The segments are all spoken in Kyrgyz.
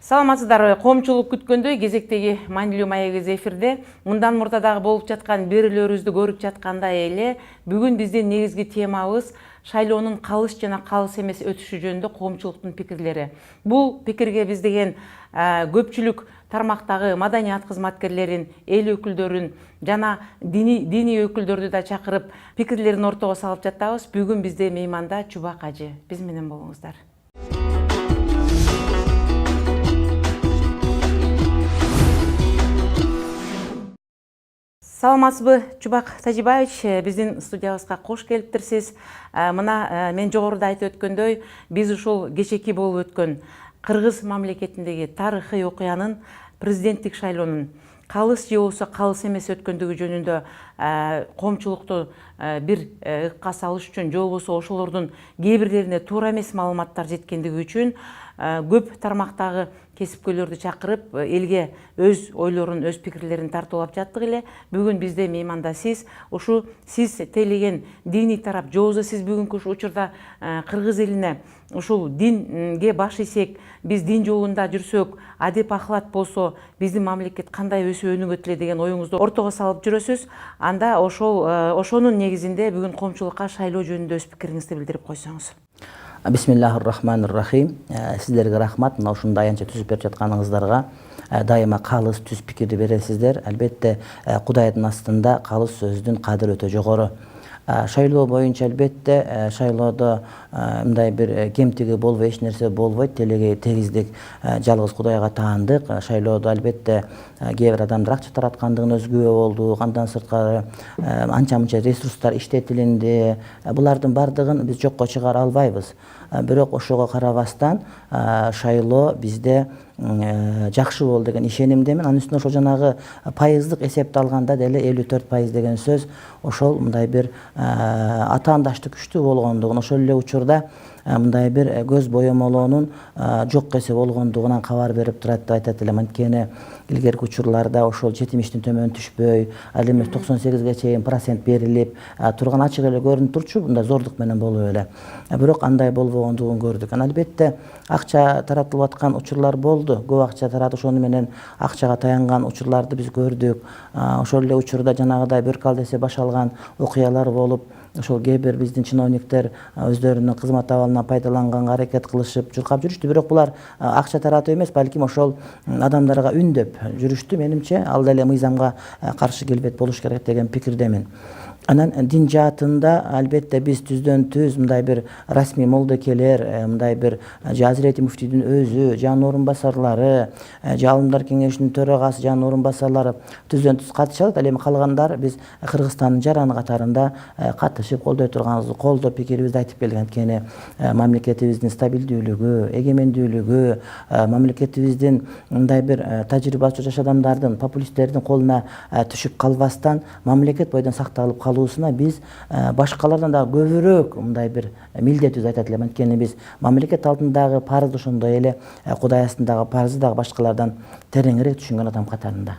Саламатсыздарбы, коомчулук күткөндөй кезектеги маанилүү маек эфирде. Мындан мурдадагы болуп жаткан берүүлөрүбүздү көрүп жаткандай эле бүгүн биздин негизги темабыз шайлоонун калыс жана калыс эмес өтүшү жөнүндө коомчулуктун пикирлери. Бул пикирге биздеген көпчүлүк тармактагы маданият кызматкерлерин, эл өкүлдөрүн жана диний өкүлдөрдү да чакырып пикирлерин ортого салып жатабыз. Бүгүн бизде мейманда Чубак ажы. Биз менен болуңуздар. Саламатсызбы, Чубак Тажибаевич, биздин студиябызга кош келиптирсиз. Мына мен жогоруда айтып өткөндөй, биз ушул кечеки болуп өткөн Кыргыз мамлекетиндеги тарыхый окуянын президенттик шайлоонун калыс же болбосо калыс эмес өткөндүгү жөнүндө коомчулукту бир ыкка салыш үчүн же болбосо ошолордун кээ бирлерине туура эмес маалыматтар жеткендиги үчүн көп тармактагы кесипкөйлөрдү чакырып элге өз ойлорун, өз пикирлерин тартуулап жаттык эле. Бүгүн бизде мейманда сиз, ушу сиз тейлеген диний тарап, же болбосо сиз бүгүнкү учурда кыргыз элине ушул динге баш ийсек, биз дин жолунда жүрсөк, адеп ахлат болсо, биздин мамлекет кандай өсүп өнүгөт эле деген оюңузду ортого салып жүрөсүз. Анда ошонун негизинде бүгүн коомчулукка шайлоо жөнүндө өз пикириңизди билдирип койсоңуз. Бисмиллахир-рахманир-рахим. Сиздерге рахмат. Мына ушундай аянча түзүп берип жатканыңыздарга дайыма калыс түз пикирди бересиздер. Албетте Кудайдын астында калыс сөздүн кадыры өтө жогору. Шайлоо боюнча албетте шайлоодо мындай бир кемтиги болбой, эч нерсе болбойт. Телеге тегиздик жалгыз Кудайга таандык. Шайлоодо албетте кээ бир адамдар акча тараткандыгына күбө болдук. Андан сырткары анча-мынча ресурстар иштетилинди. Булардын бардыгын биз жокко чыгара албайбыз. Бирок ошого карабастан шайлоо бизде жакшы болду деген ишенимдемин. Анын үстүнө ошо жанагы пайыздык эсепти алганда деле 54% деген сөз ошол мындай бир атаандаштык күчтүү болгондугун, ошол эле учурда мындай бир көз боемолоонун жок эсе болгондугунан кабар берип турат деп айтат элем. Анткени илгерки учурларда ошол 70-тен төмөн түшпөй, ал эми 98ге чейин процент берилип турган ачык эле көрүнүп турчу, мындай зордук менен болуп эле. Бирок андай болбогондугун көрдүк. Албетте акча таратылып аткан учурлар болду. Көп акча таратып, ошону менен акчага таянган учурларды биз көрдүк. Ошол эле учурда жанагыдай бөркал десе баш алган окуялар болуп, ошол кээ бир биздин чиновниктер өздөрүнүн кызмат абалынан пайдаланганга аракет кылышып чуркап жүрүштү. Бирок булар акча таратып эмес, балким ошол адамдарга үндөп жүрүштү. Менимче ал деле мыйзамга каршы келбейт болуш керек деген пикирдемин. Анан дин жаатында албетте биз түздөн түз мындай бир расмий молдокелер, мындай бир Азирети муфтийдин өзү, жанын орун басарлары, Алымдар кеңешинин төрагасы, жанын орун басарлары түздөн түз катышат. Ал эми калгандар биз Кыргызстандын жараны катарында катышып колдой турганыбызды колдоп пикирибизди айтып келген. Анткени мамлекетибиздин стабилдүүлүгү, эгемендүүлүгү, мамлекетибиздин мындай бир тажрыйбасы жаш адамдардын, популисттердин колуна түшүп калбастан мамлекет бойдон сакталып калуусуна биз башкалардан дагы көбүрөөк мындай бир милдетибиз айтат элем. Анткени биз мамлекет алдындагы парыз ошондой эле Кудай астындагы парызды дагы башкалардан тереңирээк түшүнгөн адам катарында.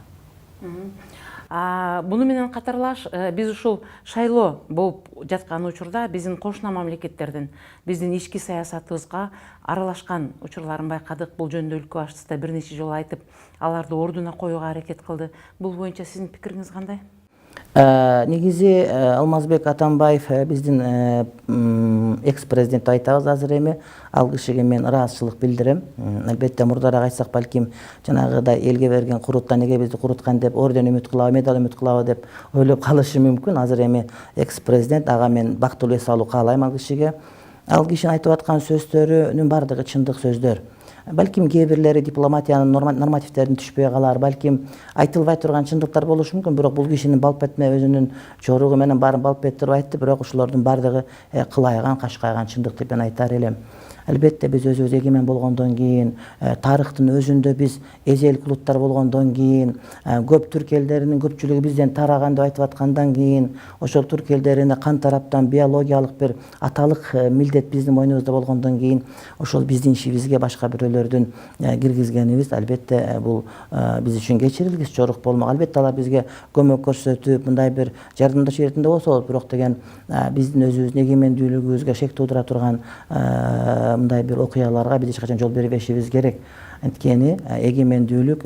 Буну менен катарлаш биз ушул шайлоо болуп жаткан учурда биздин кошуна мамлекеттердин биздин ички саясатыбызга аралашкан учурларын байкадык. Бул жөнүндө өлкө башчысы да бир нече жолу айтып, аларды ордуна коюуга аракет кылды. Бул боюнча сиздин пикириңиз кандай? Негизи Алмазбек Атамбаев биздин экс-президент айтабыз азыр эми. Ал кишиге мен ыраазычылык билдирем. Албетте мурдараак айтсак, балким жанагыдай элге берген куруттан эге бизди куруткан деп орден үмүт кылабы, медаль үмүт кылабы деп ойлоп калышы мүмкүн. Азыр эми экс-президент, ага мен бактылуу эс алуу каалайм ал кишиге. Ал кишинин айтып аткан сөздөрүнүн бардыгы чындык сөздөр. Балким кээ бирлери дипломатиянын нормативтерин түшпөй калар, балким айтылбай турган чындыктар болушу мүмкүн. Бирок бул кишинин балпетме өзүнүн жоругу менен баарын балпеттирип айтты. Бирок ушулардын бардыгы кылайган, кашкайган чындык деп мен айтар элем. Албетте биз өзүбүз эгемен болгондон кийин, тарыхтын өзүндө биз эзелик улуттар болгондон кийин, көп түрк элдеринин көпчүлүгү бизден тараган деп айтып аткандан кийин, ошол турк элдерине кан тараптан биологиялык бир аталык милдет биздин мойнубузда болгондон кийин, ошол биздин ишибизге башка бирөөлөрдүн киргизгенибиз албетте бул биз үчүн кечирилгис жорук болмок. Албетте алар бизге көмөк көрсөтүп, мындай бир жардамдашуу иретинде болсо болот. Бирок деген биздин өзүбүздүн эгемендүүлүгүбүзгө шек туудура турган мындай бир окуяларга биз эч качан жол бербешибиз керек. Анткени эгемендүүлүк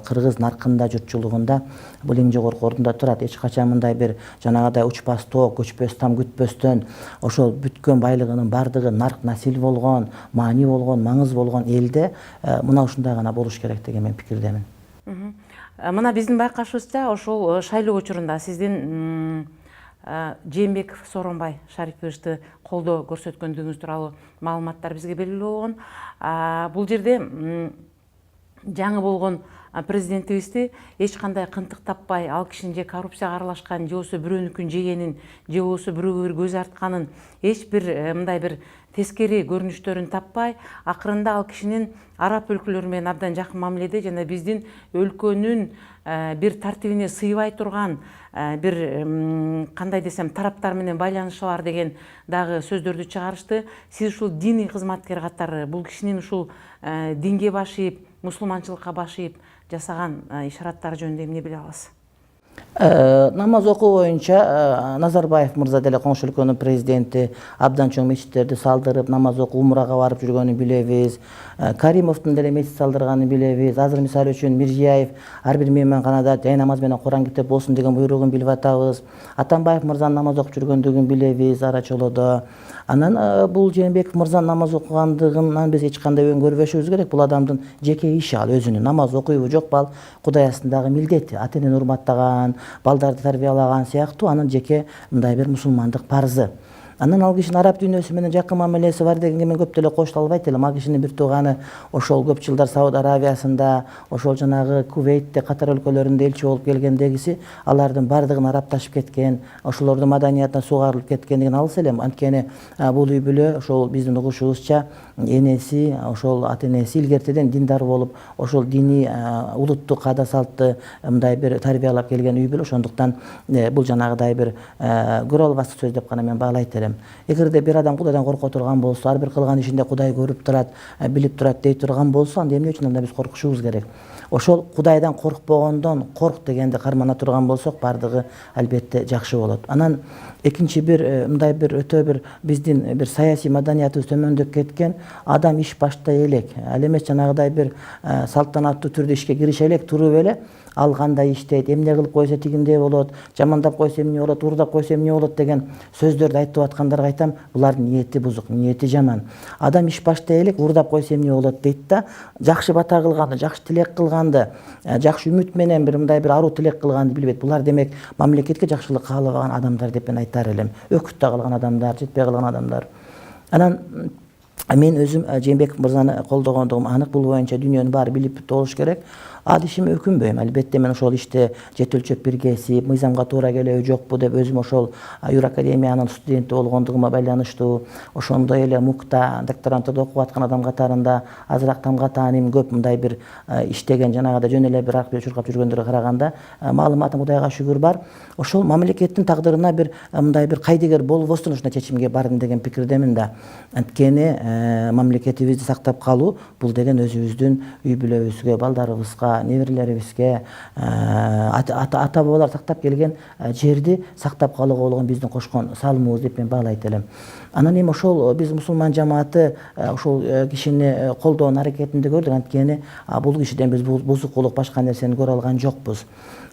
кыргыз наркында журтчулугунда бул эң жогорку ордунда турат. Эч качан мындай бир жанагыдай учпас тоок, көчпөс там күтпөстөн ошол бүткөн байлыгынын бардыгы нарк насил болгон, маани болгон, маңыз болгон элде мына ушундай гана болуш керек деген мен пикирдемин. Мына биздин байкашыбызча ошол шайлоо учурунда сиздин Жээнбеков Сооронбай Шариповичти колдоо көрсөткөндүгүңүз тууралуу маалыматтар бизге белгилүү болгон. Бул жерде жаңы болгон президентибизди эч кандай кынтык таппай, ал кишинин же коррупцияга аралашканын, же болбосо бирөөнүкүн жегенин, же болбосо бирөөгө бир көз артканын, эч бир мындай бир тескери көрүнүштөрүн таппай, акырында ал кишинин араб өлкөлөрү менен абдан жакын мамиледе жана биздин өлкөнүн бир тартибине сыйбай турган бир кандай десем тараптар менен байланышы бар деген дагы сөздөрдү чыгарышты. Сиз ушул диний кызматкер катары бул кишинин ушул динге башыйып, мусулманчылыкка башыйып жасаган ишараттары жөнүндө эмне биле аласыз? Намаз окуу боюнча Назарбаев мырза деле коңшу өлкөнүн президенти абдан чоң мечиттерди салдырып, намаз окуу, умрага барып жүргөнүн билебиз. Каримовдун деле мечит салдырганын билебиз. Азыр мисалы үчүн Миржиев ар бир мейманканада жай намаз менен Куран китеп болсун деген буйругун билип атабыз. Атамбаев мырзанын намаз окуп жүргөндүгүн билебиз ара чолодо. Анан бул Жээнбеков мырзанын намаз окугандыгынан биз эч кандай өң көрбөшүбүз керек. Бул адамдын жеке иши, ал өзүнүн намаз окуйбу жокпу, ал Кудай астындагы милдети, ата энени урматтаган, балдарды тарбиялаган сыяктуу анын жеке мындай бир мусулмандык парзы. Анан ал кишинин араб дүйнөсү менен жакын мамилеси бар дегенге мен көп деле кошула албайт элем. Ал кишинин бир тууганы ошол көп жылдар Сауд Аравиясында, ошол жанагы Кувейтте, Катар өлкөлөрүндө элчи болуп келгендегиси, алардын бардыгын арабташып кеткен, ошолордун маданиятына сугарылып кеткендигин алыс элем. Анткени бул үй бүлө ошол биздин угушубузча энеси, ошол ата энеси илгертеден диндар болуп, ошол диний улуттук каада салтты мындай бир тарбиялап келген үй бүлө. Ошондуктан бул жанагыдай бир көрө албастык сөз деп гана мен баалайт элем. Эгерде бир адам Кудайдан корко турган болсо, ар бир кылган ишинде Кудай көрүп турат, билип турат дей турган болсо, анда эмне үчүн анда биз коркушубуз керек? Ошол Кудайдан коркпогондон корк дегенди кармана турган болсок, бардыгы албетте жакшы болот. Анан экинчи бир мындай бир өтө бир биздин бир саясий маданиятыбыз төмөндөп кеткен, адам иш баштай элек, ал эмес жанагыдай бир салтанаттуу түрдө ишке кирише элек туруп эле ал кандай иштейт, эмне кылып койсо тигиндей болот, жамандап койсо эмне болот, уурдап койсо эмне болот деген сөздөрдү айтып аткандарга айтам, булардын ниети бузук, ниети жаман. Адам иш баштай элек уурдап койсо эмне болот дейт да, жакшы бата кылганды, жакшы тилек кылганды, жакшы үмүт менен бир мындай бир аруу тилек кылганды билбейт. Булар демек мамлекетке жакшылык каалабаган адамдар деп мен айтар элем. Өкүттө кылган адамдар, жетпей калган адамдар. Анан мен өзүм Жээнбеков мырзаны колдогондугум анык. Бул боюнча дүйнөнүн баары билип болуш керек. Ал ишиме өкүнбөйм. Албетте мен ошол иште жет өлчөп биргесип, мыйзамга туура келеби жокпу деп өзүм ошол Юракадемиянын студенти болгондугума байланыштуу, ошондой эле МУКта докторантурада окуп аткан адам катарында азыраак тамга тааним көп мындай бир иштеген жанагыда жөн эле бир аркы чуркап жүргөндөргө караганда маалыматым Кудайга шүгүр бар. Ошол мамлекеттин тагдырына бир мындай бир кайдыгер болбостон ушундай чечимге бардым деген пикирдемин да. Анткени мамлекетибизди сактап калуу бул деген өзүбүздүн үй бүлөбүзгө, балдарыбызга, неберелерибизге, ата бабалар сактап келген жерди сактап калууга болгон биздин кошкон салымыбыз деп мен баалайт элем. Анан эми ошол биз мусулман жамааты ошол кишини колдоонун аракетинде көрдүк. Анткени бул кишиден биз бузукулук башка нерсени көрө алган жокпуз.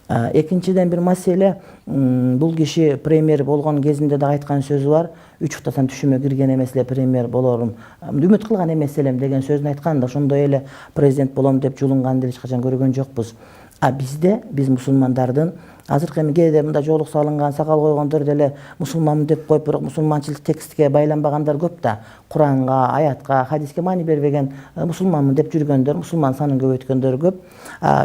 Экинчиден бир маселе, бул киши премьер болгон кезинде да айткан сөзү бар. 3 уктасам түшүмө кирген эмес эле премьер болорум, үмүт кылган эмес элем деген сөзүн айткан да, ошондой эле президент болом деп жулунганды эч качан көргөн жокпуз. Биз мусулмандардын азыркы эми кээде мындай жоолук салынган, сакал койгондор деле мусулманмын деп коюп, бирок мусулманчылык текстке байланбагандар көп да. Куранга, аятка, хадиске маани бербеген мусулманмын деп жүргөндөр, мусулман санын көбөйткөндөр көп.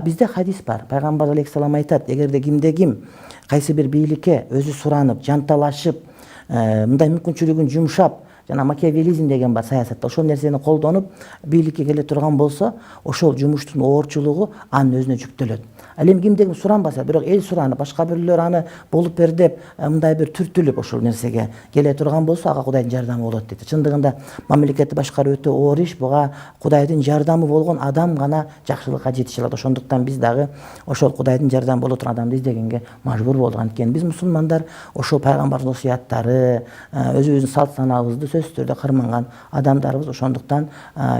Бизде хадис бар. Пайгамбар алейхиссалам айтат: эгерде кимде ким кайсы бир бийликке өзү суранып, жанталашып, мындай мүмкүнчүлүгүн жумшап, жана макиавелизм деген бар саясатта, ошол нерсени колдонуп бийликке келе турган болсо, ошол жумуштун оорчулугу анын өзүнө жүктөлөт. Ал эми кимдеги суранбаса, бирок эл суранып, башка бирлөр аны болуп бер деп мындай бир түртүлүп ошол нерсеге келе турган болсо, ага Кудайдын жардамы болот дейт. Чындыгында мамлекетти башкаруу өтө оор иш. Буга Кудайдын жардамы болгон адам гана жакшылыкка жетише алат. Ошондуктан биз дагы ошол Кудайдын жардамы боло турган адамды издегенге мажбур болдук. Анткени биз мусулмандар ошол пайгамбардын осуяттары, өзүбүздүн салт санаабызды сөзсүз түрдө карманган адамдарбыз. Ошондуктан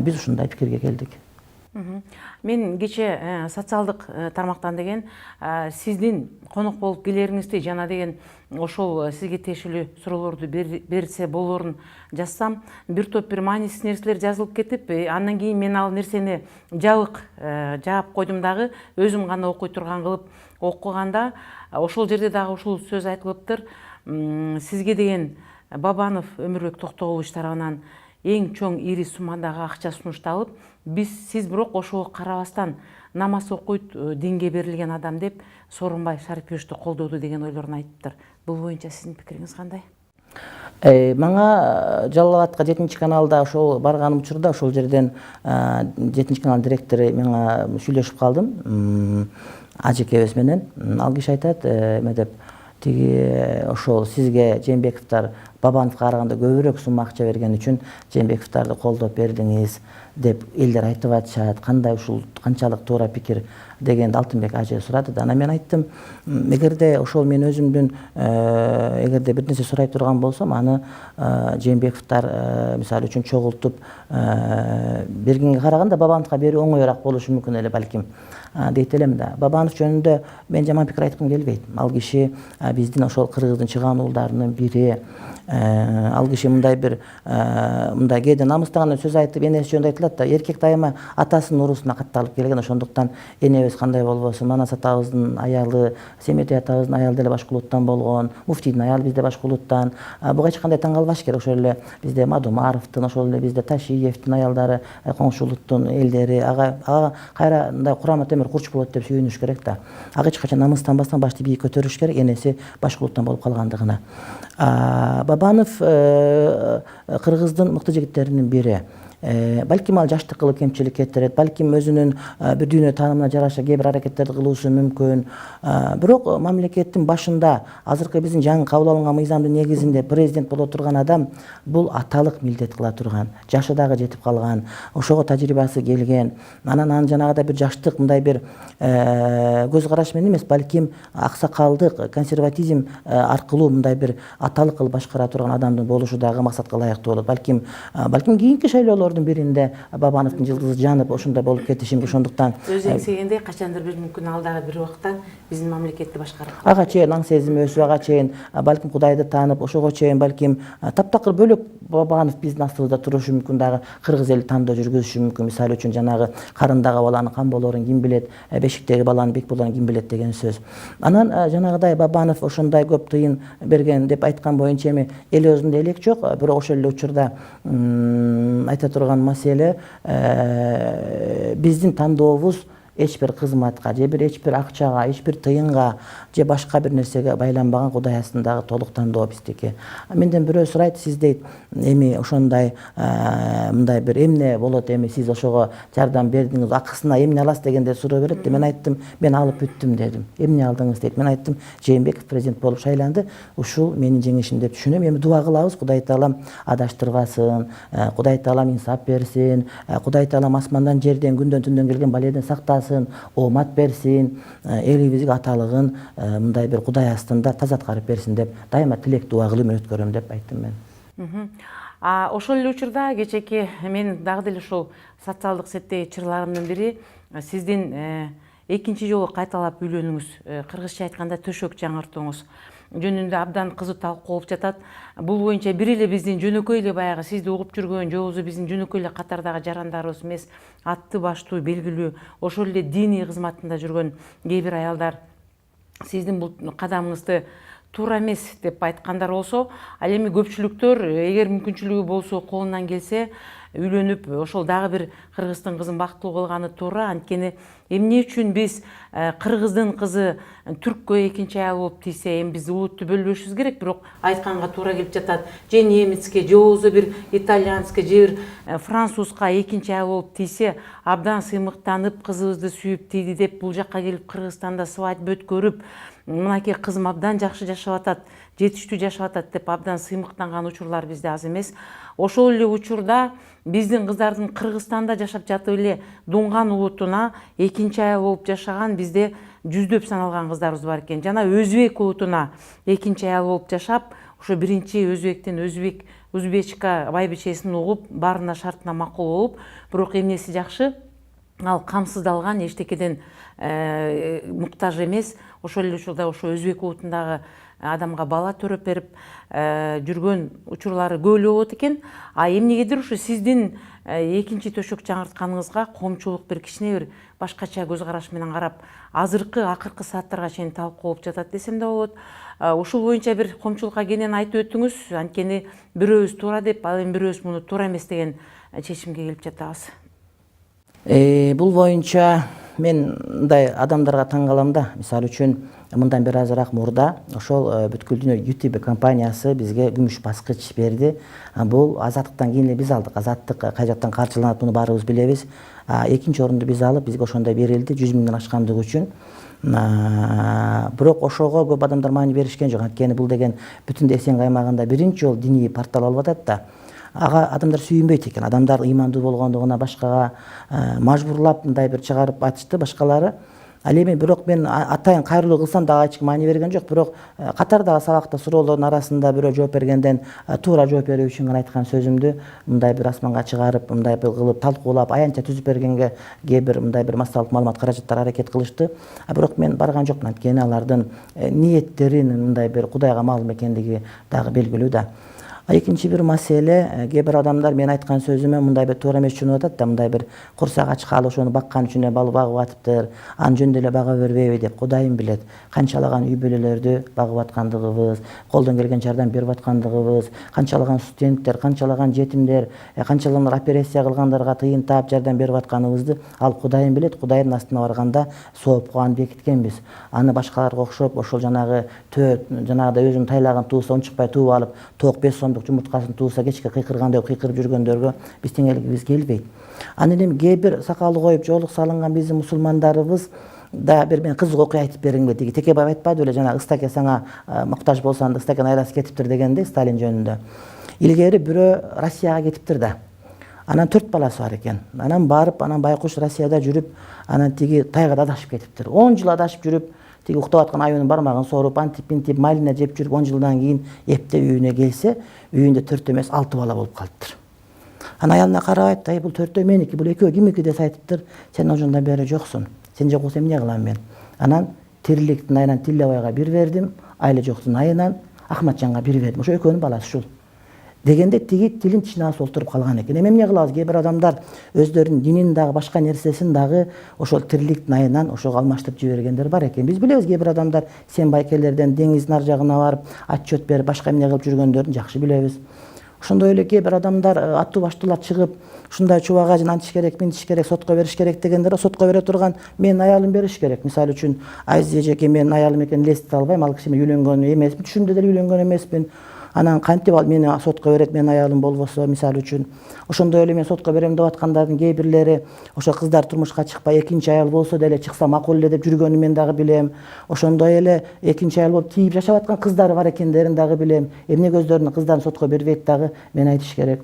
биз ушундай пикирге келдик. Мен кече социалдык тармактан деген сиздин конок болуп келериңизди жана деген ошол сизге тиешелүү суроолорду берсе болоорун жазсам, бир топ бир маанисиз нерселер жазылып кетип, андан кийин мен ал нерсени жабык жаап койдум дагы, өзүм гана окуй турган кылып окуганда ошол жерде дагы ушул сөз айтылыптыр. Сизге деген Бабанов Өмүрбек Токтогулович тарабынан эң чоң ири суммадагы акча сунушталып, сиз бирок ошого карабастан намаз окуйт, динге берилген адам деп Сооронбай Шариповичти колдоду деген ойлорун айтыптыр. Бул боюнча сиздин пикириңиз кандай? Мага Жалал Абадка 7-каналда ошол барган учурда ошол жерден 7-канал директору мага сүйлөшүп калдым. Ажекебиз менен. Ал киши айтат, эме деп, тиги ошол сизге Жээнбековдор Бабановго караганда көбүрөөк сумма акча берген үчүн Жээнбековдорду колдоп бердиңиз деп элдер айтып атышат. Кандай ушул канчалык туура пикир дегенди Алтынбек ажы сурады да. Анан мен айттым, эгерде ошол мен өзүмдүн эгерде бир нерсе сурай турган болсом, аны Жээнбековдор мисалы үчүн чогултуп бергенге караганда Бабановго берүү оңоюраак болушу мүмкүн эле балким дейт элем да. Бабанов жөнүндө мен жаман пикир айткым келбейт. Ал киши биздин ошол кыргыздын чыгаан уулдарынын бири. Ал киши мындай кээде намыстаган сөз айтып, энеси жөнүндө айтылат да, эркек дайыма атасынын урусуна катталып келген, ошондуктан энебиз кандай болбосун, Манас атабыздын аялы, Семетей атабыздын аялы деле башка улуттан болгон, муфтийдин аялы бизде башка улуттан. Буга эч кандай таң калбаш керек. Ошол эле бизде Мадумаровдун, ошол эле бизде Ташиевдин аялдары, коңшу улуттун элдери, ага кайра мындай курама темир курч болот деп сүйүнүш керек да. Ага эч качан намыстанбастан башты бийик көтөрүш керек, энеси башка улуттан болуп калгандыгына. Бабанов кыргыздын мыкты жигиттеринин бири. Балким ал жаштык кылып кемчилик кетирет, балким өзүнүн бир дүйнө таанымына жараша кээ бир аракеттерди кылуусу мүмкүн. Бирок мамлекеттин башында азыркы биздин жаңы кабыл алынган мыйзамдын негизинде президент боло турган адам бул аталык милдет кыла турган, жашы дагы жетип калган, ошого тажрыйбасы келген. Анан жанагыда бир жаштык мындай бир көз караш менен эмес, балким аксакалдык консерватизм аркылуу мындай бир аталык кылып башкара турган адамдын болушу дагы максатка ылайыктуу болот. Балким кийинки шайлоолордун биринде Бабановдун жылдызы жанып ошондой болуп кетиши мүмкүн. Ошондуктан өзү эңсегендей качандыр бир мүмкүн ал дагы бир убакта биздин мамлекетти башкарып ага чейин аң сезими өсүп, ага чейин балким Кудайды таанып, ошого чейин балким таптакыр бөлөк Бабанов биздин астыбызда турушу мүмкүн, дагы кыргыз эли тандоо жүргүзүшү мүмкүн. Мисалы үчүн жанагы карындагы баланын кан болоорун ким билет, бешиктеги баланын бек болоорун ким билет деген сөз. Анан жанагыдай Бабанов ошондой көп тыйын берген деп айткан боюнча эми эл өзүндө элек жок, бирок ошол эле учурда айта турган маселе биздин тандообуз эч бир кызматка же эч бир акчага, эч бир тыйынга же башка бир нерсеге байланбаган, Кудай астындагы толук тандоо биздики. Менден бирөө сурайт, сиз дейт, эми ошондой мындай бир эмне болот, эми сиз ошого жардам бердиңиз, акысына эмне аласыз дегенде суроо берет. Мен айттым, мен алып бүттүм дедим. Эмне алдыңыз дейт. Мен айттым, Жээнбеков президент болуп шайланды, ушул менин жеңишим деп түшүнөм. Эми дуа кылабыз, Кудай Таалам адаштырбасын, Кудай Таалам инсап берсин, Кудай Таалам асмандан жерден күндөн түндөн келген баледен сактасын, оомат берсин, элибизге аталыгын мындай бир Кудай астында таза аткарып берсин деп дайыма тилек дуа кылып өткөрөм деп айттым мен. Ошол эле учурда кечеки мен дагы деле ушул социалдык сеттеги чырларымдын бири сиздин экинчи жолу кайталап үйлөнүүңүз, кыргызча айтканда төшөк жаңыртууңуз жөнүндө абдан кызуу талкуу болуп жатат. Бул боюнча бир эле биздин жөнөкөй эле баягы сизди угуп жүргөн, же болбосо биздин жөнөкөй эле катардагы жарандарыбыз эмес, атты баштуу белгилүү ошол эле диний кызматында жүргөн кээ бир аялдар сиздин бул кадамыңызды туура эмес деп айткандар болсо, ал эми көпчүлүктөр эгер мүмкүнчүлүгү болсо, колунан келсе үйлөнүп ошол дагы бир кыргыздын кызын бактылуу кылганы туура. Анткени эмне үчүн биз кыргыздын кызы түрккө экинчи аял болуп тийсе, эми биз улутту бөлбөшүбүз керек, бирок айтканга туура келип жатат. Же немецке, же болбосо бир итальянске, же бир французга экинчи аял болуп тийсе, абдан сыймыктанып, кызыбызды сүйүп тийди деп бул жакка келип Кыргызстанда свадьба өткөрүп, мынакей кызым абдан жакшы жашап атат, жетиштүү жашап атат деп абдан сыймыктанган учурлар бизде аз эмес. Ошол эле учурда биздин кыздардын Кыргызстанда жашап жатып эле дуңган улутуна экинчи аял болуп жашаган бизде жүздөп саналган кыздарыбыз бар экен. Жана өзбек улутуна экинчи аял болуп жашап, ошо биринчи өзбектен өзбечка байбичесин угуп, баарына шартына макул болуп, бирок эмнеси жакшы? ал камсыздалган, эчтекеден муктаж эмес, ошол эле учурда ошо өзбек улутундагы адамга бала төрөп берип жүргөн учурлары көп эле болот экен. А эмнегедир ушу сиздин экинчи төшөк жаңыртканыңызга коомчулук бир кичине бир башкача көз караш менен карап, акыркы сааттарга чейин талкуу болуп жатат десем да болот. Ушул боюнча бир коомчулукка кенен айтып өтүңүз, анткени бирөөбүз туура деп, ал эми бирөөбүз муну туура эмес деген чечимге келип жатабыз. Бул боюнча мен мындай адамдарга таң калам да. Мисалы үчүн мындан бир азыраак мурда ошол бүткүл дүйнө YouTube компаниясы бизге күмүш баскыч берди. Бул Азаттыктан кийин эле биз алдык. Азаттык кай жактан каржыланат, буну баарыбыз билебиз. Экинчи орунду биз алып, бизге ошондой берилди 100 миңден ашкандыгы үчүн. Бирок ошого көп адамдар маани беришкен жок. Анткени бул деген бүтүн Эсен каймагында биринчи жолу диний портал болуп атат да. Ага адамдар сүйүнбөйт экен. Адамдар ыймандуу болгондугуна башкага мажбурлап мындай бир чыгарып атышты башкалары. Ал эми бирок мен атайын кайрылуу кылсам дагы эч ким маани берген жок. Бирок катардагы сабакта суроолордун арасында бирөө жооп бергенден туура жооп берүү үчүн гана айткан сөзүмдү мындай бир асманга чыгарып, мындай бир кылып талкуулап, аянтча түзүп бергенге кээ бир мындай бир массалык маалымат каражаттар аракет кылышты. Бирок мен барган жокмун, анткени алардын ниеттеринин мындай бир Кудайга маалым экендиги дагы белгилүү да. Экинчи бир маселе, кээ бир адамдар мен айткан сөзүмө мындай бир туура эмес түшүнүп атат да, мындай бир курсак ачкалы ошону баккан үчүн багып атыптыр, аны жөн деле бага бербейби деп. Кудайым билет, канчалаган үй бүлөлөрдү багып аткандыгыбыз, колдон келген жардам берип аткандыгыбыз, канчалаган студенттер, канчалаган жетимдер, канчалаган операция кылгандарга тыйын таап жардам берип атканыбызды ал Кудайым билет. Кудайдын астына барганда соопко аны бекиткенбиз. Аны башкаларга окшоп ошол жанагы жанагыдай өзүнүн тайлагын тууса, унчукпай тууп алып, тоок 5 сомдук жумурткасын тууса кечке кыйкыргандай кыйкырып жүргөндөргө биз теңелигибиз келбейт. Анан эми кээ бир сакалы коюп жоолук салынган биздин мусулмандарыбыз да бир мен кызык окуя айтып бериңби деги. Текебаев айтпады беле, жанагы Ыстаке сага муктаж болсоң да Ыстакен айласы кетиптир дегенде Сталин жөнүндө. Илгери бирөө Россияга кетиптир да. Анан 4 баласы бар экен. Анан барып, анан байкуш Россияда жүрүп, анан тиги тайгада адашып кетиптир. 10 жыл адашып жүрүп, тиги уктап аткан аюунун бармагын соруп, антип малина жеп жүрүп 10 жылдан кийин эптеп үйүнө келсе, үйүндө 4 эмес 6 бала болуп калыптыр. Анан аялына карап айтты: "Бул 4 меники, бул 2 кимики?" деп айтыптыр. "Сен ошондон бери жоксуң. Сен жок болсо эмне кылам мен?" Анан тириликтин айынан Тиллебайга бир бердим, айла жоктун айынан Ахматжанга бир бердим. Ошо экөөнүн баласы ушул. Дегенде тиги тилин тишине алып олтуруп калган экен. Эмне кылабыз? Кээ бир адамдар өздөрүнүн динин дагы башка нерсесин дагы ошол тириликтин айынан ошого алмаштырып жибергендер бар экен. Биз билебиз, кээ бир адамдар сен байкелерден деңиздин ар жагына барып отчет берип башка эмне кылып жүргөндөрүн жакшы билебиз. Ошондой эле кээ бир адамдар аттуу баштуулар чыгып ушундай чубага антиш керек, минтиш керек, сотко бериш керек дегендер сотко бере турган менин аялым бериш керек. Мисалы үчүн Азиза эжеке менин аялым экенин элестете албайм. Ал киши менен үйлөнгөн эмесмин, түшүмдө деле үйлөнгөн эмесмин. Анан кантип ал мени сотко берет, менин аялым болбосо, мисалы үчүн. Ошондой эле мен сотко берем деп аткандардын кээ бирлери ошо кыздар турмушка чыкпай экинчи аял болсо деле чыкса макул эле деп жүргөнүн мен дагы билем. Ошондой эле экинчи аял болуп тийип жашап аткан кыздары бар экендерин дагы билем. Эмнеге өздөрүнүн кыздарын сотко бербейт дагы мен айтыш керек.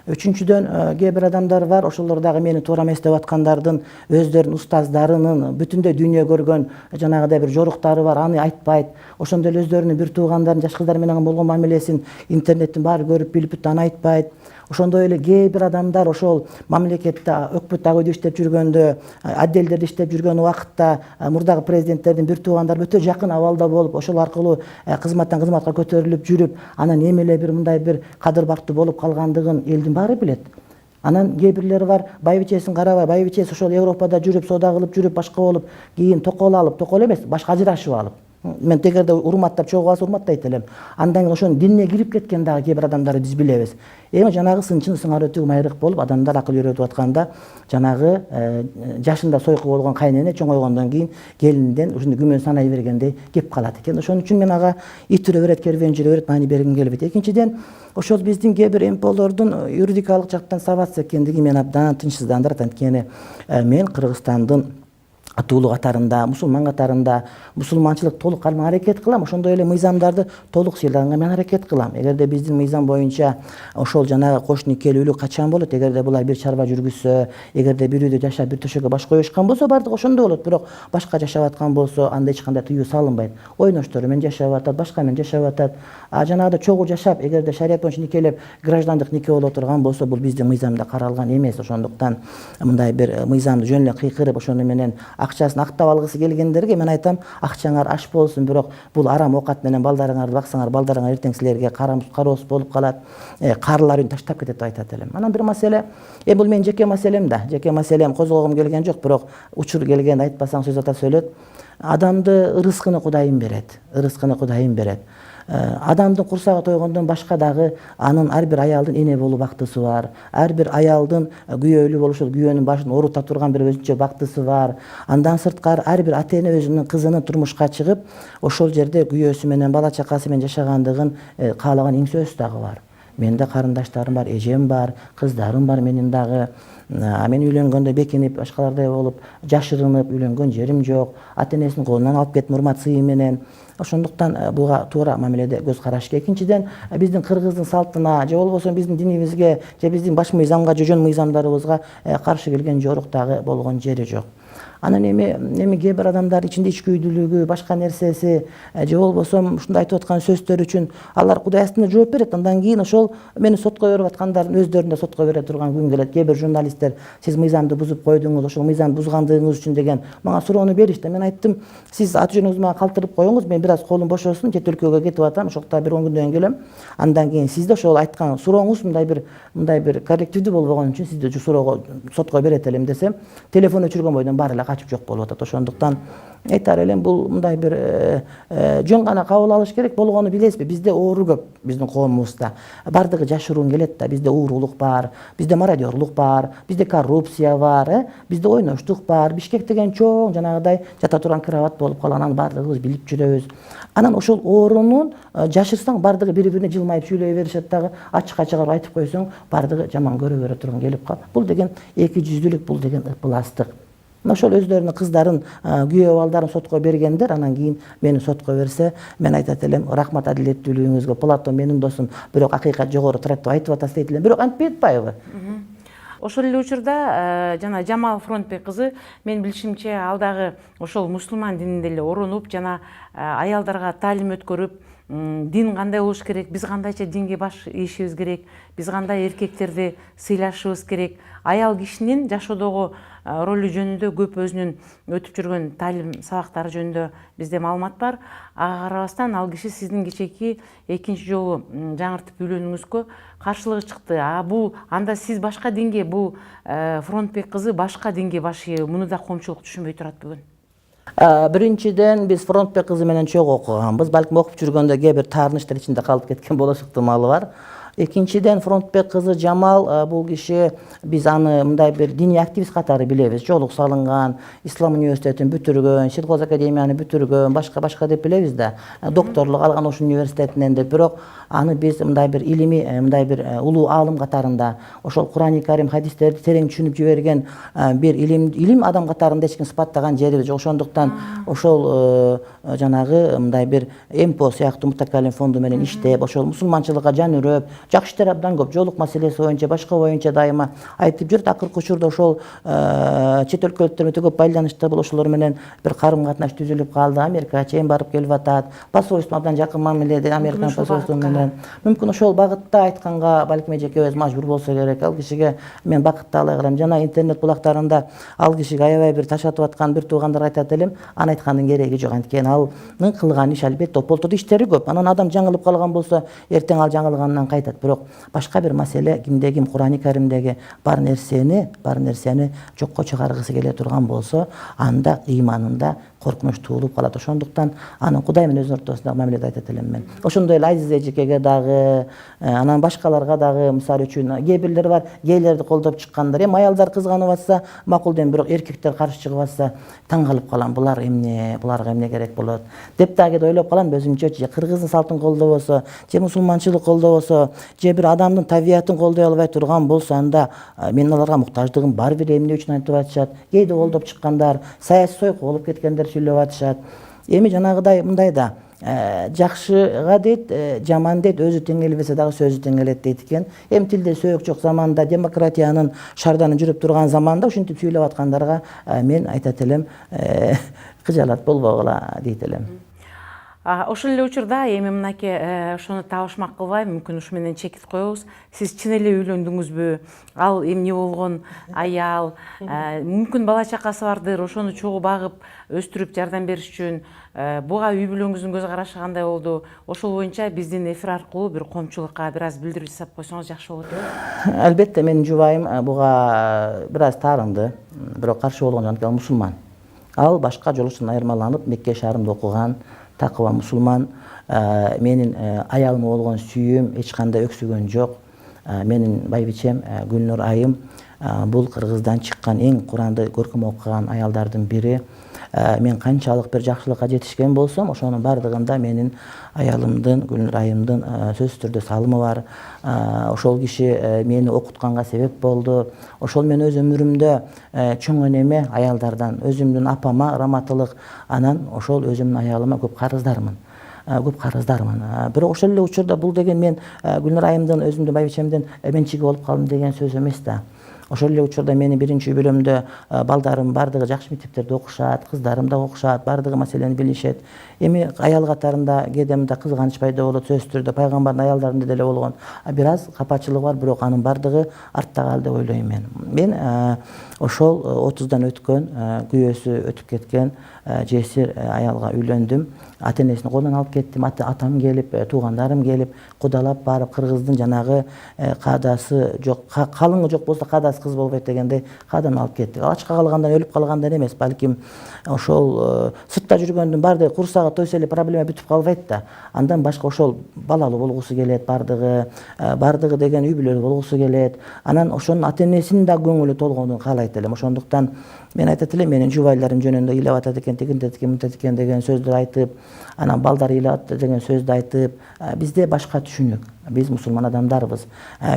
Үчүнчүдөн кээ бир адамдар бар, ошолор дагы мени туура эмес деп аткандардын өздөрүнүн устаздарынын бүтүндөй дүйнө көргөн жанагыдай бир жоруктары бар, аны айтпайт. Ошондой эле өздөрүнүн бир туугандарын, жаш кыздар менен болгон мамилесин интернеттин баары көрүп билип аны айтпайт. Ошондой эле кээ бир адамдар ошол мамлекетте өкмөт агыйда иштеп жүргөндө, отделдерде иштеп жүргөн убакытта мурдагы президенттердин бир туугандары өтө жакын абалда болуп, ошол аркылуу кызматтан кызматка көтөрүлүп жүрүп, анан эми эле бир мындай бир кадыр бактуу болуп калгандыгын элдин баары билет. Анан кээ бирлери бар, байбичесин карабай, байбичеси ошол Европада жүрүп, соода кылып жүрүп, башка болуп, кийин токол алып, токол эмес, башка ажырашып алып. Мен тегерде урматтап чогуу алса урматтайт элем. Андан кийин ошонун динине кирип кеткен дагы кээ бир адамдарды биз билебиз. Эми жанагы сынчын сыңар өтүү майрык болуп, адамдар акыл үйрөтүп атканда, жанагы жашында сойку болгон кайнене чоңойгондон кийин келинден ушундай күмөн санай бергендей кеп калат экен. Ошон үчүн мен ага ит үрө берет, кербен жүрө берет, маани бергим келбейт. Экинчиден, ошол биздин кээ бир МПОлордун юридикалык жактан сабатсыз экендиги мени абдан тынчсыздандырат. Анткени мен Кыргызстандын атуулуу катарында, мусулман катарында, мусулманчылык толук калмага аракет кылам. Ошондой эле мыйзамдарды толук сыйлаганга мен аракет кылам. Эгерде биздин мыйзам боюнча ошол жанагы кош никелүүлүк качан болот? Эгерде булар бир чарба жүргүзсө, эгерде бир үйдө жашап, бир төшөккө баш коюшкан болсо, бардыгы ошондой болот. Бирок башка жашап аткан болсо, анда эч кандай тыюу салынбайт. Ойноштору менен жашап атат, башка менен жашап атат. А жанагыда чогуу жашап, эгерде шарият боюнча никелеп, граждандык нике боло турган болсо, бул биздин мыйзамда каралган эмес. Ошондуктан мындай бир мыйзамды жөн эле кыйкырып, ошону менен акчасын актап алгысы келгендерге мен айтам, акчаңар аш болсун, бирок бул арам оокат менен балдарыңарды баксаңар, балдарыңар эртең силерге кароосуз болуп калат, карылар үйүн таштап кетет деп айтат элем. Анан бир маселе, бул менин жеке маселем да, жеке маселем, козгогум келген жок, бирок учур келгенде айтпасаң сөз ата сөйлөт. Адамды ырыскыны Кудайым берет, ырыскыны Кудайым берет. Адамдын курсагы тойгондон башка дагы анын ар бир аялдын эне болуу бактысы бар. Ар бир аялдын күйөөлүү болушу, күйөөнүн башын оорута турган бир өзүнчө бактысы бар. Андан сырткары ар бир ата эне өзүнүн кызынын турмушка чыгып, ошол жерде күйөөсү менен, бала чакасы менен жашагандыгын каалаган иңсөөсү дагы бар. Менде карындаштарым бар, эжем бар, кыздарым бар менин дагы. Мен үйлөнгөндө бекинип, башкалардай болуп, жашырынып, үйлөнгөн жерим жок. Ата энесинин колунан алып кеттим урмат сыйы менен. Ошондуктан буга туура мамиледе көз караш керек. Экинчиден, биздин кыргыздын салтына, же болбосо биздин динибизге, же биздин баш мыйзамга, же жөн мыйзамдарыбызга каршы келген жорук дагы болгон жери жок. Анан эми кээ бир адамдар ичинде ичкүйдүүлүгү, башка нерсеси, же болбосо ушундай айтып аткан сөздөр үчүн алар Кудай астында жооп берет. Андан кийин ошол мени сотко берип аткандардын өздөрүн да сотко бере турган күн келет. Кээ бир журналисттер сиз мыйзамды бузуп койдуңуз, ошол мыйзамды бузгандыгыңыз үчүн деген мага суроону беришти. Мен айттым, сиз аты жөнүңүздү мага калтырып коюңуз, мен бир аз колум бошосун, чет өлкөгө кетип атам, ошол жакта бир 10 күндөн кийин келем. Андан кийин сиз да ошол айткан сурооңуз мындай бир коррективдүү болбогон үчүн сизди суроого сотко берет элем десем, телефон өчүргөн бойдон баары эле качып жок болуп атат. Ошондуктан айтар элем, бул мындай бир жөн гана кабыл алыш керек. Болгону билесизби, бизде оору көп, биздин коомубузда. Бардыгы жашыруун келет да, бизде уурулук бар, бизде мародёрлук бар, бизде коррупция бар, бизде ойноштук бар. Бишкек деген чоң жанагыдай жата турган кровать болуп калган, анын бардыгыбыз билип жүрөбүз. Анан ошол оорунун жашырсаң бардыгы бири-бирине жылмайып сүйлөй беришет дагы, ачык чыгарып айтып койсоң бардыгы жаман көрө бере турган келип калат. Бул деген эки жүздүүлүк, бул деген ыпыластык. Ошол өздөрүнүн кыздарын, күйөө балдарын сотко бергендер, анан кийин мени сотко берсе, мен айтат элем, рахмат адилеттүүлүгүңүзгө, Платон менин досум, бирок акыйкат жогору турат деп айтып атасыз дейт элем. Бирок антпей атпайбы? Ошол эле учурда жана Жамал Фронтбек кызы, мен билишимче, ал дагы ошол мусулман дининде эле оронуп, жана аялдарга таалим өткөрүп, дин кандай болуш керек, биз кандайча динге баш ийишибиз керек, биз кандай эркектерди сыйлашыбыз керек, аял кишинин жашоодогу ролу жөнүндө көп өзүнүн өтүп жүргөн таалим сабактары жөнүндө бизде маалымат бар. Ага карабастан ал киши сиздин кечээки экинчи жолу жаңыртып үйлөнүүңүзгө каршылыгы чыкты. Бул анда сиз башка динге, бул Фронтбек кызы башка динге баш ийүү, муну да коомчулук түшүнбөй турат бүгүн. Биринчиден, биз Фронтбек кызы менен чогуу окуганбыз. Балким окуп жүргөндө кээ бир таарынычтар ичинде калып кеткен болуш ыктымалы бар. Экинчиден, Фронтбек кызы Жамал, бул киши, биз аны мындай бир диний активист катары билебиз. Жолук салынган, Ислам университетин бүтүргөн, Силхоз академияны бүтүргөн, башка деп билебиз да. Докторлук алган ошол университетинен деп. Бирок аны биз мындай бир илимий, мындай бир улуу аалым катарында, ошол Курани Карим хадистерди терең түшүнүп жиберген бир илим адам катарында эч ким сыпаттаган жерибиз жок. Ошондуктан ошол жанагы мындай бир МПО сыяктуу мутакалим фонду менен иштеп, ошол мусулманчылыкка жан үрөп, жакшы иштер абдан көп, жолук маселеси боюнча, башка боюнча дайыма айтып жүрөт. Акыркы учурда ошол чет өлкөлүктөр менен көп байланышта бул, ошолор менен бир карым катнаш түзүлүп калды. Америкага чейин барып келип атат. Посольство абдан жакын мамиледе, Американ посольствосу менен. Мүмкүн ошол багытта айтканга балким эжекебиз мажбур болсо керек. Ал кишиге мен бакыттаалай карайм. Жана интернет булактарында ал кишиге аябай бир ташатып аткан бир туугандар айтат элем, аны айткандын кереги жок. Анткени анын кылган иш албетте ополторду иштери көп. Анан адам жаңылып калган болсо, эртең ал жаңылгандан кайтат. Бирок башка бир маселе, кимде ким Курани Каримдеги бар нерсени жокко чыгаргысы келе турган болсо, анда ыйманында коркунуч туулуп калат. Ошондуктан анын Кудай менен өзүнүн ортосундагы мамиледи айтат элем мен. Ошондой эле Азиз эжекеге дагы, анан башкаларга дагы, мисалы үчүн кээ бирлер бар, гейлерди колдоп чыккандар. Аялдар кызганып атса макул дейм, бирок эркектер каршы чыгып атса таң калып калам. Буларга эмне керек болот деп дагы ойлоп калам өзүмчө. Же кыргыздын салтын колдобосо, же мусулманчылык колдобосо, же бир адамдын табиятын колдой албай турган болсо анда менин аларга муктаждыгым бар бир эмне үчүн айтып атышат. Кээде колдоп чыккандар, саясий сойку болуп кеткендер сүйлөп атышат. Эми жанагыдай мындай да жакшыга дейт, жаман дейт, өзү теңелбесе дагы сөзү теңелет дейт экен. Эми тилде сөөк жок заманда, демократиянын шарданы жүрүп турган заманда ушинтип сүйлөп аткандарга мен айтат элем, кыжаалат болбогула дейт элем. Ошол эле учурда эми мынакей ошону табышмак кылбай, мүмкүн ушу менен чекит коебуз. Сиз чын эле үйлөндүңүзбү? Ал эмне болгон аял? Мүмкүн бала чакасы бардыр, ошону чогуу багып, өстүрүп жардам бериш үчүн буга үй бүлөңүздүн көз карашы кандай болду? Ошол боюнча биздин эфир аркылуу бир коомчулукка бир аз билдирүү жасап койсоңуз жакшы болот эле. Албетте менин жубайым буга бир аз таарынды, бирок каршы болгон жок, анткени мусулман. Ал башка жолуштан айырмаланып, Мекке шаарында окуган такыба мусулман. Менин аялыма болгон сүйүүм эч кандай өксүгөн жок. Менин байбичем Гүлнур айым бул Кыргыздан чыккан эң Куранды көркөм окуган аялдардын бири. Мен канчалык бир жакшылыкка жетишкен болсом, ошонун бардыгында менин аялымдын, Гүлнур айымдын сөзсүз түрдө салымы бар. Ошол киши мени окутканга себеп болду. Ошол мен өз өмүрүмдө чоң энеме аялдардан, өзүмдүн апама раматылык, анан ошол өзүмдүн аялыма көп карыздармын. Бирок ошол эле учурда бул деген мен Гүлнур айымдын, өзүмдүн байбичемдин менчиги болуп калдым деген сөз эмес да. Ошол эле учурда мени биринчи үй бүлөмдө балдарым бардыгы жакшы мектептерде окушат, кыздарым да окушат, бардыгы маселени билишет. Эми аял катарында кээде мындай кызганыч пайда болот, сөзсүз түрдө пайгамбардын аялдарында деле болгон. Бир аз капачылык бар, бирок анын бардыгы артта калды деп ойлойм мен. Мен ошол 30дан өткөн, күйөөсү өтүп кеткен жесир аялга үйлөндүм. Ата-энесин колунан алып кеттим. Атам келип, туугандарым келип, кудалап барып, кыргыздын жанагы каадасы жок, калыңы жок болсо каадасы кыз болбойт дегендей каадан алып кеттик. Ачка калгандан, өлүп калгандан эмес, балким ошол сыртта жүргөндүн бардыгы курсагы тойсо эле проблема бүтүп калбайт да. Андан башка ошол балалуу болгусу келет, бардыгы деген үй бүлөлүү болгусу келет. Анан ошонун ата-энесинин да көңүлү толгонун каалайт элем. Ошондуктан мен айтат элем, менин жубайларым жөнүндө ыйлап атат экен, тигинтет экен, мынтет экен деген сөздү айтып, анан балдар ыйлап деген сөздү айтып, бизде башка түшүнүк. Биз мусулман адамдарбыз.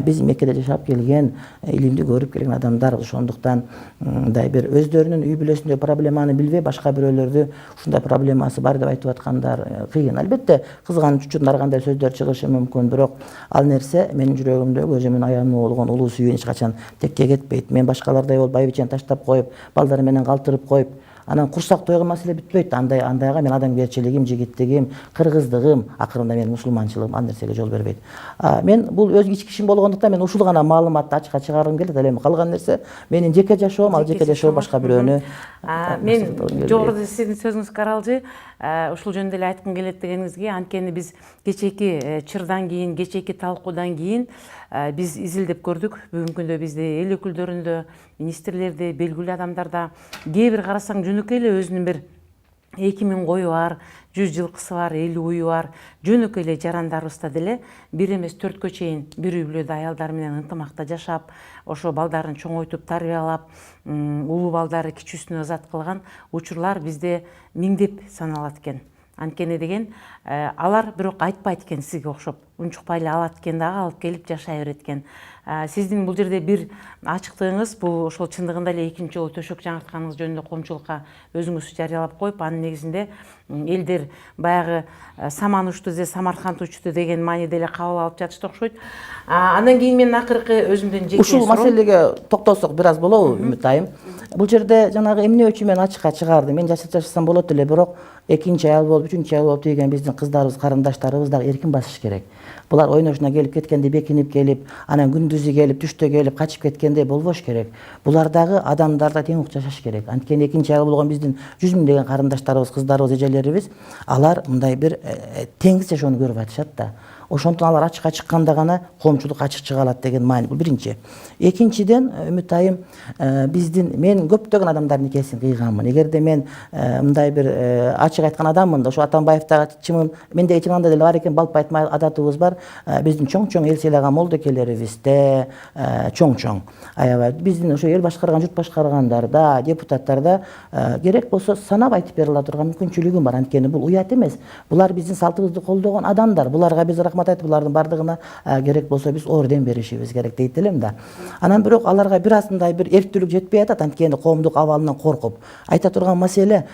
Биз Меккеде жашап келген, илимди көрүп келген адамдарбыз. Ошондуктан мындай бир өздөрүнүн үй бүлөсүндө проблеманы билбей, башка бирөөлөрдү ушундай проблемасы бар деп айтып аткандар кыйын. Албетте кызганыч үчүн ар кандай сөздөр чыгышы мүмкүн, бирок ал нерсе менин жүрөгүмдөгү өзүмдүн аялыма болгон улуу сүйүү эч качан текке кетпейт. Мен башкалардай болуп байбичени таштап коюп, балдары менен калтырып коюп, анан курсак тойгон маселе бүтпөйт. Андайга мен адамгерчилигим, жигиттигим, кыргыздыгым, акырында менин мусулманчылыгым ал нерсеге жол бербейт. Мен бул өз ички ишим болгондуктан мен ушул гана маалыматты ачыкка чыгаргым келет. Ал эми калган нерсе менин жеке жашоом, ал жеке жашоо башка бирөөнү. Мен жогоруда сиздин сөзүңүзгө каралжы ушул жөнүндө эле айткым келет дегениңизге, анткени биз кечээки чырдан кийин, кечээки талкуудан кийин биз изилдеп көрдүк. Бүгүнкү күндө бизде эл өкүлдөрүндө, министрлерде, белгилүү адамдарда кээ бир карасаң жөнөкөй эле өзүнүн бир 2000 кою бар, 100 жылкысы бар, 50 уyu бар, жөнөкөй эле жарандарыбызда деле бир эмес 4кө чейин бир үй бүлөдө аялдар менен ынтымакта жашап, ошо балдарын чоңойтуп, тарбиялап, улуу балдары кичүүсүнө ызат кылган учурлар бизде миңдеп саналат экен. Анткени деген алар бирок айтпайт экен сизге окшоп, унчукпай эле алат экен дагы, алып келип жашай берет экен. Сиздин бул жерде бир ачыктыгыңыз, бул ошол чындыгында эле экинчи жолу төшөк жаңыртканыңыз жөнүндө коомчулукка өзүңүз жарыялап коюп, анын негизинде элдер баягы саман учту же Самарканд учту деген мааниде эле кабыл алып жатышты окшойт. Андан кийин мен акыркы өзүмдүн жеке ушул маселеге токтолсок бир аз болобу, Үмүт айым? Бул жерде жанагы эмне үчүн мен ачыкка чыгардым? Мен жашасам болот эле, бирок экинчи аял болуп, үчүнчү аял болуп тийген биздин кыздарыбыз, карындаштарыбыз дагы эркин басыш керек. Булар ойношуна келип кеткенде бекинип келип, анан күндүзү келип, түштө келип, качып кеткенде болбош керек. Булар дагы адамдарда тең укук жашаш керек. Анткени экинчи аял болгон биздин 100 миң деген карындаштарыбыз, кыздарыбыз, эжелерибиз, алар мындай бир теңиз жашоону көрүп атышат да. Ошондуктан алар ачыкка чыкканда гана коомчулук ачык чыга алат деген маани. Бул биринчи. Экинчиден, Үмүт айым, мен көптөгөн адамдардын никесин кыйганмын. Эгерде мен мындай бир ачык айткан адаммын да, ошо Атамбаевдагы чымын мендеги чымында деле бар экен, балп айтмай адатыбыз бар. Биздин чоң-чоң эл сыйлаган молдокелерибизде чоң-чоң. Аябай биздин ошо эл башкарган, журт башкаргандарда, депутаттарда керек болсо санап айтып бере ала турган мүмкүнчүлүгүм бар. Анткени бул уят эмес. Булар биздин салтыбызды колдогон адамдар. Буларга биз рахмат рахмат айтып булардын бардыгына керек болсо биз орден беришибиз керек дейт элем да. Анан бирок аларга бир асындай бир эрктүүлүк жетпей атат, анткени коомдук абалынан коркуп. Айта турган маселе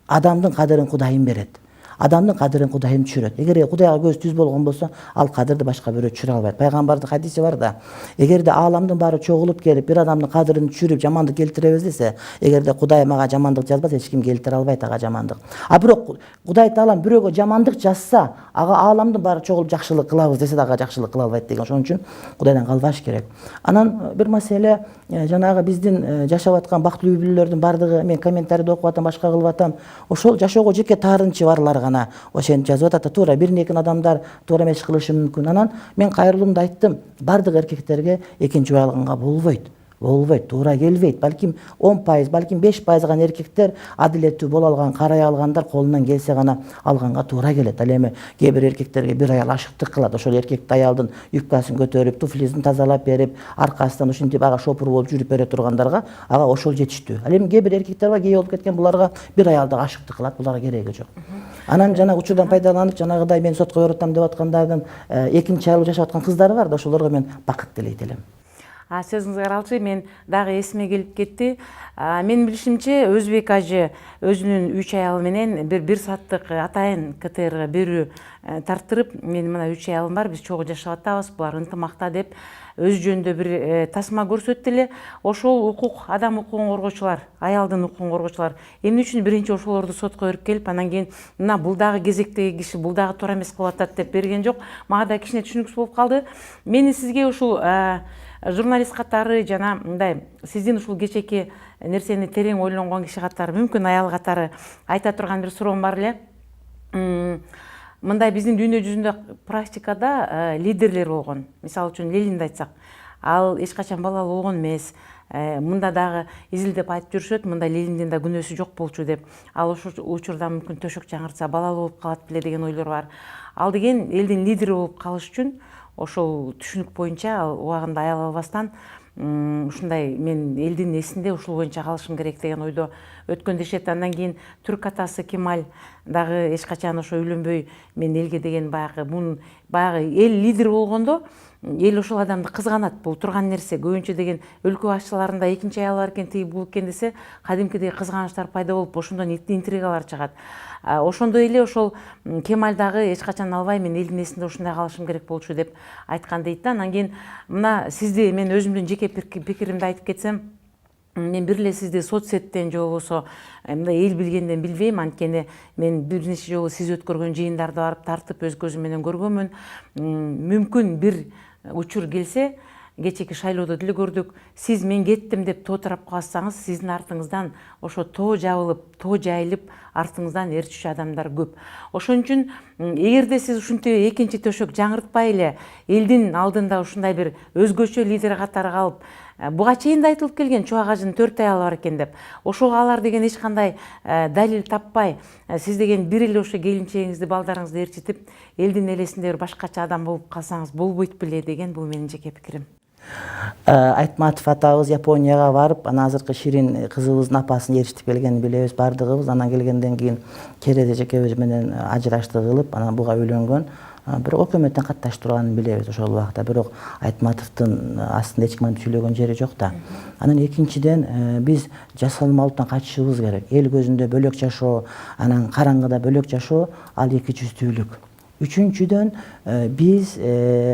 адамдын кадырын Кудайым берет. Адамдын кадырын Кудайым түшүрөт. Эгер Кудайга көз түз болгон болсо, ал кадырды башка бирөө түшүрө албайт. Пайгамбардын хадиси бар да. Эгерде ааламдын баары чогулуп келип, бир адамдын кадырын түшүрүп, жамандык келтиребиз десе, эгерде Кудай мага жамандык жазбаса, эч ким келтире албайт ага жамандык. А бирок Кудай Таалам бирөөгө жамандык жазса, ага ааламдын баары чогулуп жакшылык кылабыз десе дагы жакшылык кыла албайт деген. Ошон үчүн Кудайдан калбаш керек. Анан бир маселе жанагы биздин жашап аткан бактылуу үй-бүлөлөрдүн бардыгы, мен комментарийди окуп атам, башка кылып атам. Ошол жашоого жеке таарынчы барлар гана ошентип жазып атат. Туура бир-экин адамдар туура эмес кылышы мүмкүн. Анан мен кайрылуумда айттым, бардык эркектерге экинчи үй алганга болбойт. Туура келбейт. Балким 10%, балким 5% гана эркектер адилеттүү боло алган, карай алгандар колунан келсе гана алганга туура келет. Ал эми кээ бир эркектерге бир аял ашыктык кылат. Ошол эркекти аялдын юбкасын көтөрүп, туфлисин тазалап берип, аркасынан ушинтип ага шопур болуп жүрүп бере тургандарга ага ошол жетиштүү. Ал эми кээ бир эркектер бар, кээ болуп кеткен, буларга бир аялды ашыктык кылат, буларга кереги жок. Анан жана учурдан пайдаланып, жанагыдай мен сотко берип атам деп аткандардын экинчи айлуу жашап аткан кыздары бар да, ошолорго мен бакыт тилейт элем. Сөзүңүзгө каралчы, мен дагы эсиме келип кетти. Менин билишимче, Өзбек ажы өзүнүн 3 аялы менен бир сааттык атайын КТРга берүү тарттырып, мен мына 3 аялым бар, биз чогуу жашап атабыз, булар ынтымакта деп өз жөнүндө бир тасма көрсөттү эле. Ошол укук, адам укугун коргоочулар, аялдын укугун коргоочулар эмне үчүн биринчи ошолорду сотко берип келип, анан кийин мына бул дагы кезектеги киши, бул дагы туура эмес кылып атат деп берген жок. Мага да кичине түшүнүксүз болуп калды. Мени сизге ушул журналист катары жана мындай сиздин ушул кечээки нерсени терең ойлонгон киши катары, мүмкүн аял катары айта турган бир суроом бар эле. Мындай биздин дүйнө жүзүндө практикада лидерлер болгон. Мисалы үчүн Ленинди айтсак, ал эч качан балалуу болгон эмес. Мында дагы изилдеп айтып жүрүшөт, мында Лениндин да күнөөсү жок болчу деп. Ал ошол учурда мүмкүн төшөк жаңыртса балалуу болуп калат беле деген ойлор бар. Ал деген элдин лидери болуп калыш үчүн ошол түшүнүк боюнча ал убагында аял албастан ушундай мен элдин эсинде ушул боюнча калышым керек деген ойдо өткөн дешет. Андан кийин түрк атасы Кемаль дагы эч качан ошо үйлөнбөй мен элге деген баягы эл лидер болгондо эл ошол адамды кызганат. Бул турган нерсе. Көбүнчө деген өлкө башчыларында экинчи аял бар экен, тиги бул экен десе, кадимкидей кызганычтар пайда болуп, ошондон интригалар чыгат. Ошондой эле ошол Кемаль дагы эч качан албай, мен элдин эсинде ушундай калышым керек болчу деп айткан дейт да. Анан кийин мына сизди мен өзүмдүн жеке пикиримди айтып кетсем, мен бир эле сизди соцсеттен же болбосо мындай эл билгенден билбейм, анткени мен бир нече жолу сиз өткөргөн жыйындарды барып тартып өз көзүм менен көргөнмүн. Мүмкүн бир учур келсе, кечээки шайлоодо деле көрдүк, сиз мен кеттим деп тоо тарап калсаңыз, сиздин артыңыздан ошо тоо жабылып, тоо жайылып, артыңыздан ээрчүүчү адамдар көп. Ошон үчүн эгерде сиз ушинтип экинчи төшөк жаңыртпай эле элдин алдында ушундай бир өзгөчө лидер катары калып, буга чейин да айтылып келген Чубак ажынын 4 аялы бар экен деп, ошого алар деген эч кандай далил таппай, сиз деген бир эле ошо келинчегиңизди, балдарыңызды ээрчитип, элдин элесинде бир башкача адам болуп калсаңыз болбойт беле деген, бул менин жеке пикирим. Айтматов атабыз Японияга барып, анан азыркы Ширин кызыбыздын апасын ээрчитип келгенин билебиз бардыгыбыз. Анан келгенден кийин Кереде жекебиз менен ажыраштык кылып, анан буга үйлөнгөн. Бирок өкмөттөн катташтырганын билебиз ошол убакта. Бирок Айтматовдун астында эч ким сүйлөгөн жери жок да. Анан экинчиден биз жасалмалуудан качышыбыз керек. Эл көзүндө бөлөк жашоо, анан караңгыда бөлөк жашоо ал эки жүздүүлүк. Үчүнчүдөн биз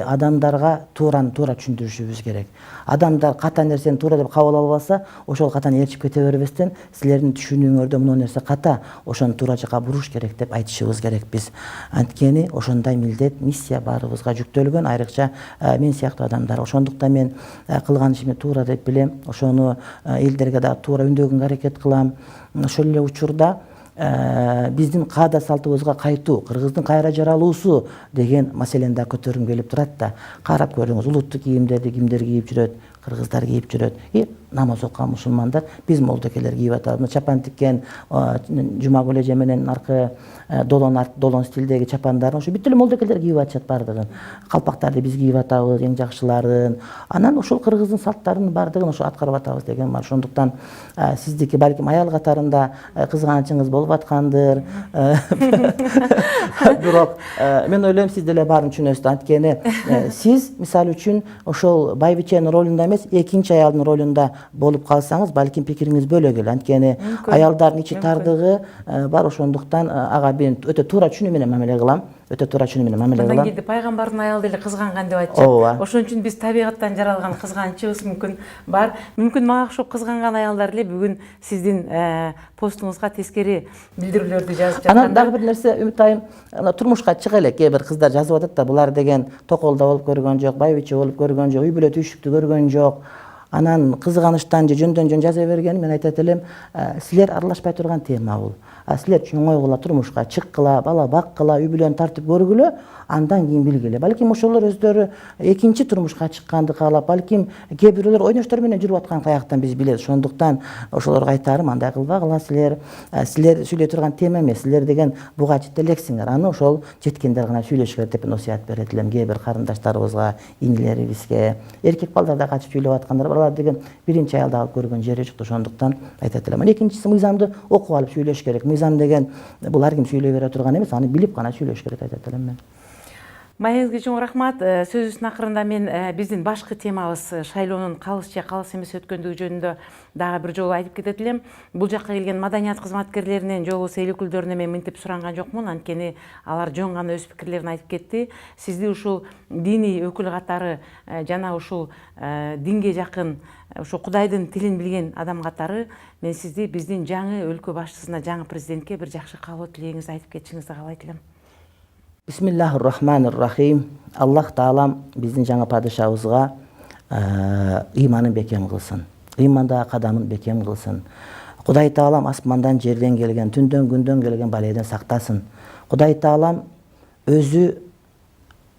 адамдарга туура түшүндүрүшүбүз керек. Адамдар ката нерсени туура деп кабыл албаса, ошол катаны ээрчип кете бербестен, силердин түшүнүүңөрдө мына нерсе ката, ошону туура жака буруш керек деп айтышыбыз керек биз. Анткени ошондой милдет, миссия баарыбызга жүктөлгөн, айрыкча мен сыяктуу адамдар. Ошондуктан мен кылган ишимди туура деп билем. Ошону элдерге да туура үндөгөнгө аракет кылам. Ошол эле учурда биздин каада салтыбызга кайтуу, кыргыздын кайра жаралуусу деген маселени да көтөргүм келип турат да. Карап көрүңүз, улуттук кийимдерди кимдер кийип жүрөт, кыргыздар кийип жүрөт. Намаз окуган мусулмандар биз молдокелер кийип атабыз. Чапан тиккен жумагүл эже менен аркы долон стилдеги чапандарын ошо бүт эле молдокелер кийип атышат бардыгын. Калпактарды биз кийип атабыз, эң жакшыларын. Анан ошол кыргыздын салттарынын бардыгын ошо аткарып атабыз деген бар. Ошондуктан сиздики балким аял катарында кызганычыңыз болуп аткандыр. Бирок мен ойлойм сиз деле баарын түшүнөсүз. Анткени сиз мисалы үчүн ошол байбиченин ролунда эмес, экинчи аялдын ролунда болуп калсаңыз, балким пикириңиз бөлөк эле. Анткени аялдардын ичи тардыгы бар, ошондуктан ага мен өтө туура түшүнүү менен мамиле кылам. Мындан кийин пайгамбардын аялы деле кызганган деп айтышат. Ошон үчүн биз табигаттан жаралган кызганычыбыз мүмкүн бар. Мүмкүн мага окшоп кызганган аялдар эле бүгүн сиздин постуңузга тескери билдирүүлөрдү жазып жатканда. Анан дагы бир нерсе, Үмүт айым, турмушка чыга элек. Кээ бир кыздар жазып атат да, булар деген токолдо болуп көргөн жок, байбиче болуп көргөн жок, үй бүлө түйшүктү көргөн жок. Анан кызганычтан же жөндөн жөн жаза бергени, мен айтат элем, силер аралашпай турган тема бул. Силер чоңойгула, турмушка чыккыла, бала баккыла, үй бүлөнү тартып көргүлө, андан кийин билгиле. Балким ошолор өздөрү экинчи турмушка чыкканды каалап, балким кээ бирөөлөр ойноштор менен жүрүп аткан каяктан биз билебиз. Ошондуктан ошолорго айтарым, андай кылбагыла силер. Силер сүйлөй турган тема эмес, силер деген буга жете элексиңер. Аны ошол жеткендер гана сүйлөшү керек деп насаят берет элем кээ бир карындаштарыбызга, инилерибизге. Эркек балдар да катып сүйлөп аткандар бар. Алар деген биринчи аялды алып көргөн жери жок. Ошондуктан айтат элем. Экинчиси, мыйзамды окуп алып сүйлөш керек. Мыйзам деген бул ар ким сүйлөй бере турган эмес, аны билип гана сүйлөш керек айтат элем мен. Маегизге чоң рахмат. Сөзүбүздүн акырында мен биздин башкы темабыз шайлоонун калыс же калыс эмес өткөндүгү жөнүндө дагы бир жолу айтып кетет элем. Бул жакка келген маданият кызматкерлеринен же болбосо эл өкүлдөрүнөн мен мынтип суранган жокмун, анткени алар жөн гана өз пикирлерин айтып кетти. Сизди ушул диний өкүл катары жана ушул динге жакын, ошо Кудайдын тилин билген адам катары мен сизди биздин жаңы өлкө башчысына, жаңы президентке бир жакшы каалоо тилегиңизди айтып кетишиңизди каалайт элем. Бисмиллахир-рахманир-рахим. Аллах Таалам биздин жаңы падышабызга ыйманын бекем кылсын. Ыймандагы кадамын бекем кылсын. Кудай Таалам асмандан жерден келген, түндөн күндөн келген балайдан сактасын. Кудай Таалам өзү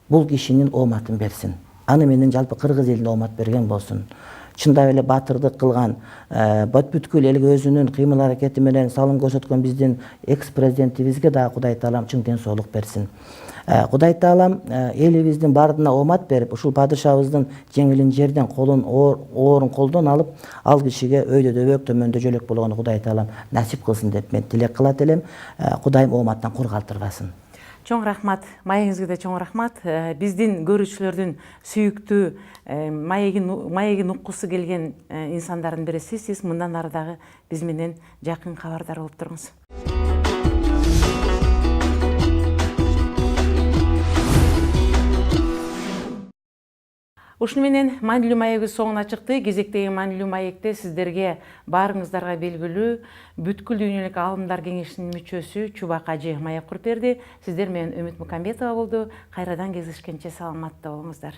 бул кишинин ооматын берсин. Аны менен жалпы кыргыз элине оомат берген болсун. Чындап эле батырдык кылган, бүткүл элге өзүнүн кыймыл аракети менен салым көрсөткөн биздин экс-президентибизге дагы Кудай Таалам чың ден соолук берсин. Кудай Таалам элибиздин бардына оомат берип, ушул падышабыздын жеңилин жерден, колун оорун колдон алып, ал кишиге өйдө дөбөк, төмөндө жөлөк болгону Кудай Таалам насип кылсын деп мен тилек кылат элем. Кудайым ооматтан кур калтырбасын. Чоң рахмат, маегиңизге да чоң рахмат. Биздин көрүүчүлөрдүн сүйүктүү маегин уккусу келген инсандардын бири сиз. Мындан ары дагы биз менен жакын кабардар болуп туруңуз. Ушуну менен маанилүү маегибиз соңуна чыкты. Кезектеги маанилүү маекте сиздерге баарыңыздарга белгилүү бүткүл дүйнөлүк аалымдар кеңешинин мүчөсү Чубак ажы маек куруп берди. Сиздер менен Үмүт Мукамбетова болду. Кайрадан кездешкенче саламатта болуңуздар.